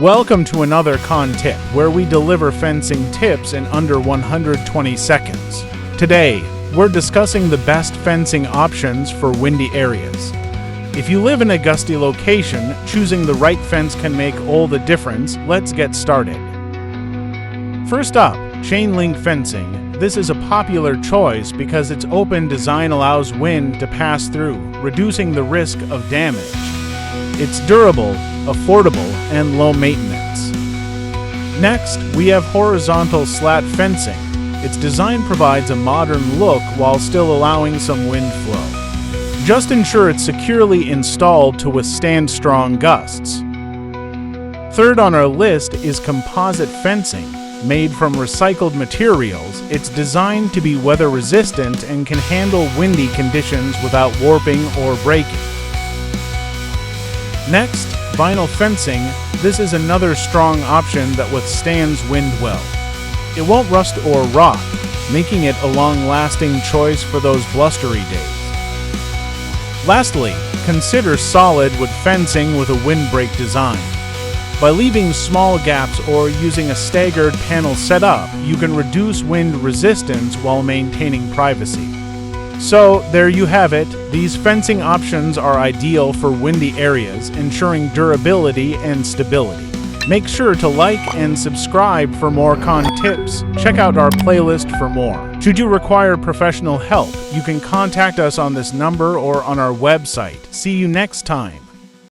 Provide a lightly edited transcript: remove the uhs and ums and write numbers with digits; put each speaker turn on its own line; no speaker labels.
Welcome to another Con Tip, where we deliver fencing tips in under 120 seconds. Today, we're discussing the best fencing options for windy areas. If you live in a gusty location, choosing the right fence can make all the difference. Let's get started. First up, chain link fencing. This is a popular choice because its open design allows wind to pass through, reducing the risk of damage. It's durable, affordable, and low maintenance. Next, we have horizontal slat fencing. Its design provides a modern look while still allowing some wind flow. Just ensure it's securely installed to withstand strong gusts. Third on our list is composite fencing. Made from recycled materials, it's designed to be weather resistant and can handle windy conditions without warping or breaking. Next, vinyl fencing. This is another strong option that withstands wind well. It won't rust or rot, making it a long-lasting choice for those blustery days. Lastly, consider solid wood fencing with a windbreak design. By leaving small gaps or using a staggered panel setup, you can reduce wind resistance while maintaining privacy. So, there you have it. These fencing options are ideal for windy areas, ensuring durability and stability. Make sure to like and subscribe for more Con Tips. Check out our playlist for more. Should you require professional help, you can contact us on this number or on our website. See you next time.